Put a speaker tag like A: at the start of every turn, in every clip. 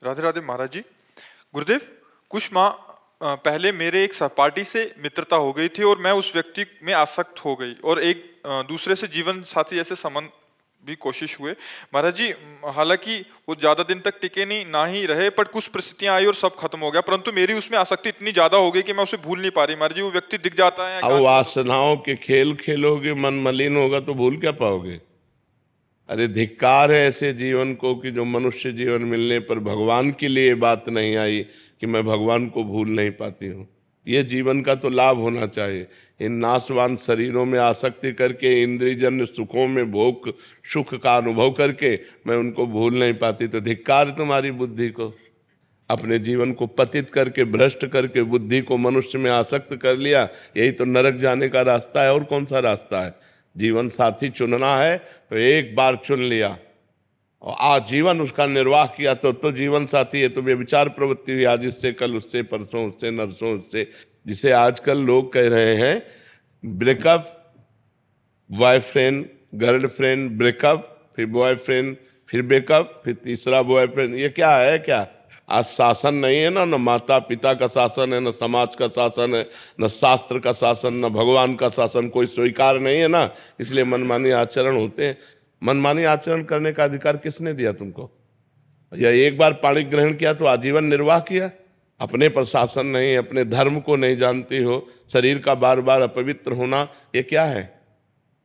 A: राधे राधे महाराज जी। गुरुदेव, कुछ माह पहले मेरे एक सहपाठी से मित्रता हो गई थी और मैं उस व्यक्ति में आसक्त हो गई और एक दूसरे से जीवन साथी जैसे संबंध भी कोशिश हुए महाराज जी। हालांकि वो ज्यादा दिन तक टिके नहीं ना ही रहे, पर कुछ परिस्थितियां आई और सब खत्म हो गया, परंतु मेरी उसमें आसक्ति इतनी ज्यादा हो गई कि मैं उसे भूल नहीं पा रही महाराज जी। वो व्यक्ति दिख जाता है।
B: अब वासनाओं के खेल खेलोगे, मन मलिन होगा तो भूल क्या पाओगे। अरे धिक्कार है ऐसे जीवन को कि जो मनुष्य जीवन मिलने पर भगवान के लिए बात नहीं आई कि मैं भगवान को भूल नहीं पाती हूँ। ये जीवन का तो लाभ होना चाहिए। इन नाशवान शरीरों में आसक्ति करके, इंद्रियजन्य सुखों में भोग सुख का अनुभव करके मैं उनको भूल नहीं पाती, तो धिक्कार तुम्हारी बुद्धि को। अपने जीवन को पतित करके, भ्रष्ट करके बुद्धि को मनुष्य में आसक्त कर लिया, यही तो नरक जाने का रास्ता है। और कौन सा रास्ता है? जीवन साथी चुनना है तो एक बार चुन लिया और आजीवन उसका निर्वाह किया तो जीवन साथी है। तो व्यभिचार प्रवृत्ति हुई आज इससे, कल उससे, परसों उससे, नरसों उससे, जिसे आजकल लोग कह रहे हैं ब्रेकअप, बॉयफ्रेंड गर्लफ्रेंड, ब्रेकअप, फिर बॉयफ्रेंड, फिर ब्रेकअप, फिर तीसरा बॉयफ्रेंड। ये क्या है? क्या आज शासन नहीं है ना? न माता पिता का शासन है, न समाज का शासन है, न शास्त्र का शासन, न भगवान का शासन, कोई स्वीकार नहीं है ना। इसलिए मनमानी आचरण होते हैं। मनमानी आचरण करने का अधिकार किसने दिया तुमको? या एक बार पाणी ग्रहण किया तो आजीवन निर्वाह किया? अपने पर शासन नहीं, अपने धर्म को नहीं जानती हो, शरीर का बार बार अपवित्र होना, ये क्या है?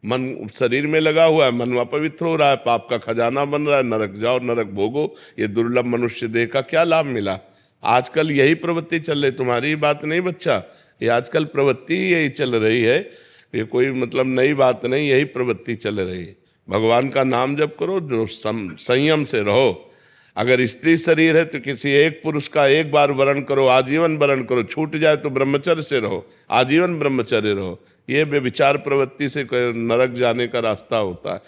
B: मन शरीर में लगा हुआ है, मन अपवित्र हो रहा है, पाप का खजाना बन रहा है, नरक जाओ नरक भोगो। ये दुर्लभ मनुष्य देह का क्या लाभ मिला? आजकल यही प्रवृत्ति चल रही, तुम्हारी बात नहीं बच्चा, ये आजकल प्रवृत्ति यही चल रही है। ये कोई मतलब नई बात नहीं, यही प्रवृत्ति चल रही है। भगवान का नाम जप करो, जो संयम से रहो। अगर स्त्री शरीर है तो किसी एक पुरुष का एक बार वरण करो, आजीवन वरण करो। छूट जाए तो ब्रह्मचर्य से रहो, आजीवन ब्रह्मचर्य रहो। ये व्यभिचार प्रवृत्ति से नरक जाने का रास्ता होता है।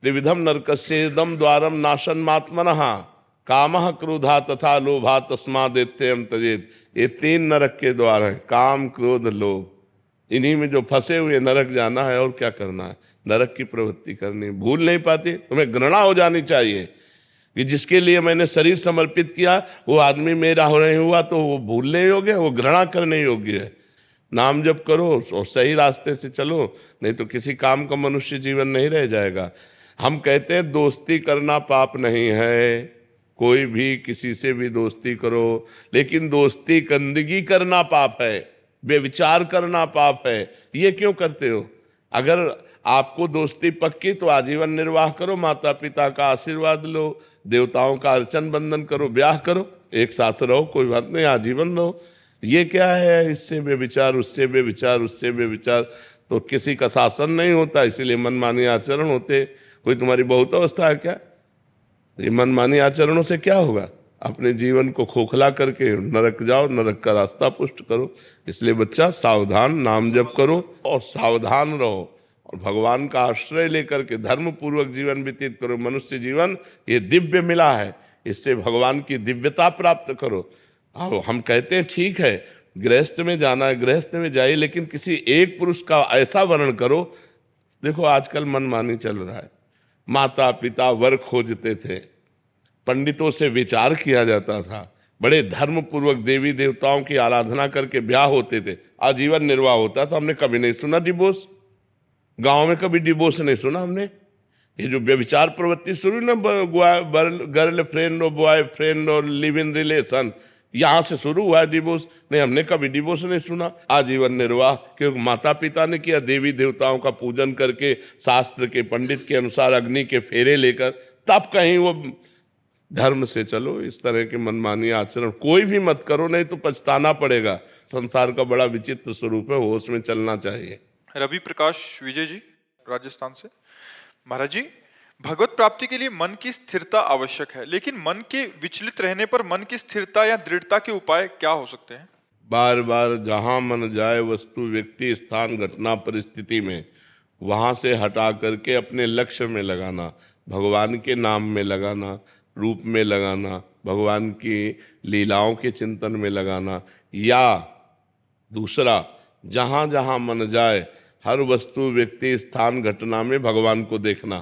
B: त्रिविधम नरकस्येदम द्वारम नाशनमात्मनः कामः क्रोधा तथा लोभा तस्मादेत्ययं त्यजेत। ये तीन नरक के द्वार हैं, काम क्रोध लोभ। इन्हीं में जो फंसे हुए नरक जाना है। और क्या करना है? नरक की प्रवृत्ति करनी। भूल नहीं पाती, तुम्हें घृणा हो जानी चाहिए कि जिसके लिए मैंने शरीर समर्पित किया वो आदमी मेरा हो नहीं हुआ तो वो भूलने योग्य है, वो घृणा करने योग्य है। नाम जप करो और सही रास्ते से चलो, नहीं तो किसी काम का मनुष्य जीवन नहीं रह जाएगा। हम कहते हैं दोस्ती करना पाप नहीं है, कोई भी किसी से भी दोस्ती करो, लेकिन दोस्ती गंदगी करना पाप है, बेविचार करना पाप है। ये क्यों करते हो? अगर आपको दोस्ती पक्की तो आजीवन निर्वाह करो, माता पिता का आशीर्वाद लो, देवताओं का अर्चन बंदन करो, ब्याह करो, एक साथ रहो, कोई बात नहीं, आजीवन रहो। ये क्या है? इससे बेविचार, उससे बेविचार, उससे बेविचार, तो किसी का शासन नहीं होता, इसीलिए मनमानी आचरण होते। कोई तुम्हारी बहुत अवस्था है क्या? ये मनमानी आचरणों से क्या होगा? अपने जीवन को खोखला करके नरक जाओ, नरक का रास्ता पुष्ट करो। इसलिए बच्चा सावधान, नाम जप करो और सावधान रहो और भगवान का आश्रय लेकर के धर्म पूर्वक जीवन व्यतीत करो। मनुष्य जीवन ये दिव्य मिला है, इससे भगवान की दिव्यता प्राप्त करो। अब हम कहते हैं ठीक है गृहस्थ में जाना है, गृहस्थ में जाइए, लेकिन किसी एक पुरुष का ऐसा वर्णन करो। देखो आजकल मनमानी चल रहा है। माता पिता वर खोजते थे, पंडितों से विचार किया जाता था, बड़े धर्म पूर्वक देवी देवताओं की आराधना करके ब्याह होते थे, आजीवन निर्वाह होता था। हमने कभी नहीं सुना डिवोर्स, गांव में कभी डिवोर्स नहीं सुना हमने। ये जो व्यभिचार प्रवृत्ति शुरू ना, गर्ल फ्रेंड और बॉय फ्रेंड और लिव इन रिलेशन, यहाँ से शुरू हुआ है डिवोर्स। नहीं, हमने कभी डिवोर्स नहीं सुना। आजीवन निर्वाह क्योंकि माता पिता ने किया, देवी देवताओं का पूजन करके, शास्त्र के पंडित के अनुसार अग्नि के फेरे लेकर, तब कहीं वो धर्म से चलो। इस तरह के मनमानी आचरण कोई भी मत करो, नहीं तो पछताना पड़ेगा। संसार का बड़ा विचित्र स्वरूप है, होश में चलना चाहिए।
A: रवि प्रकाश विजय जी, राजस्थान से। महाराज जी, भगवत प्राप्ति के लिए मन की स्थिरता आवश्यक है, लेकिन मन के विचलित रहने पर मन की स्थिरता या दृढ़ता के उपाय क्या हो सकते हैं?
B: बार बार जहाँ मन जाए वस्तु व्यक्ति स्थान घटना परिस्थिति में, वहाँ से हटा करके अपने लक्ष्य में लगाना, भगवान के नाम में लगाना, रूप में लगाना, भगवान की लीलाओं के चिंतन में लगाना। या दूसरा, जहाँ जहाँ मन जाए हर वस्तु व्यक्ति स्थान घटना में भगवान को देखना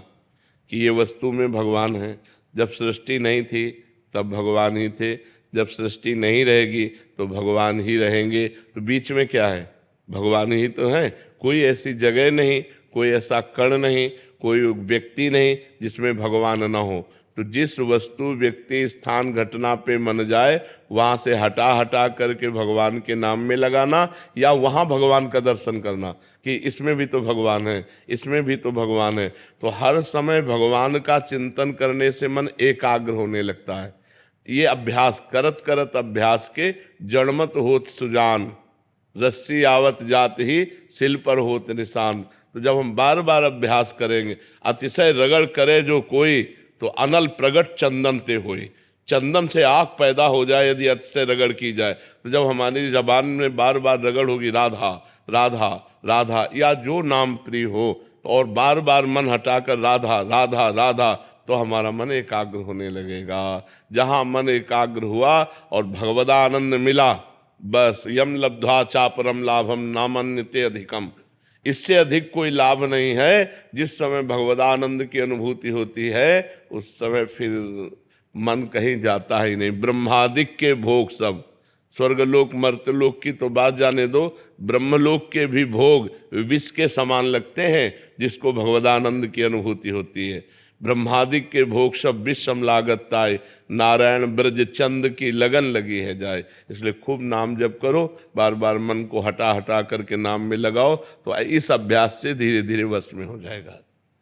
B: कि ये वस्तु में भगवान है। जब सृष्टि नहीं थी तब भगवान ही थे, जब सृष्टि नहीं रहेगी तो भगवान ही रहेंगे। तो बीच में क्या है? भगवान ही तो हैं। कोई ऐसी जगह नहीं, कोई ऐसा कण नहीं, कोई व्यक्ति नहीं जिसमें भगवान न हो। तो जिस वस्तु, व्यक्ति, स्थान, घटना पे मन जाए वहाँ से हटा हटा करके भगवान के नाम में लगाना, या वहाँ भगवान का दर्शन करना कि इसमें भी तो भगवान है, इसमें भी तो भगवान है। तो हर समय भगवान का चिंतन करने से मन एकाग्र होने लगता है। ये अभ्यास करत करत अभ्यास के जड़मत होत सुजान, रस्सी आवत जात ही सिल पर होत निशान। तो जब हम बार बार अभ्यास करेंगे, अतिशय रगड़ करे जो कोई, तो अनल प्रगट चंदन ते होई। चंदन से आग पैदा हो जाए यदि अतिशय रगड़ की जाए। तो जब हमारी जबान में बार बार रगड़ होगी राधा राधा राधा, या जो नाम प्रिय हो, और बार बार मन हटाकर राधा राधा राधा, तो हमारा मन एकाग्र होने लगेगा। जहाँ मन एकाग्र हुआ और भगवदानंद मिला, बस यम लब्ध्वा चापरम लाभम नामन्यते अधिकम। इससे अधिक कोई लाभ नहीं है। जिस समय भगवदानंद की अनुभूति होती है उस समय फिर मन कहीं जाता ही नहीं। ब्रह्मादिक के भोग सब, स्वर्गलोक मर्त्यलोक की तो बात जाने दो, ब्रह्मलोक के भी भोग विष के समान लगते हैं जिसको भगवदानंद की अनुभूति होती है। ब्रह्मादिक के भोग सब विषम लागत ताय, नारायण ब्रज चंद की लगन लगी है जाए। इसलिए खूब नाम जप करो, बार बार मन को हटा हटा करके नाम में लगाओ, तो इस अभ्यास से धीरे धीरे वश में हो जाएगा।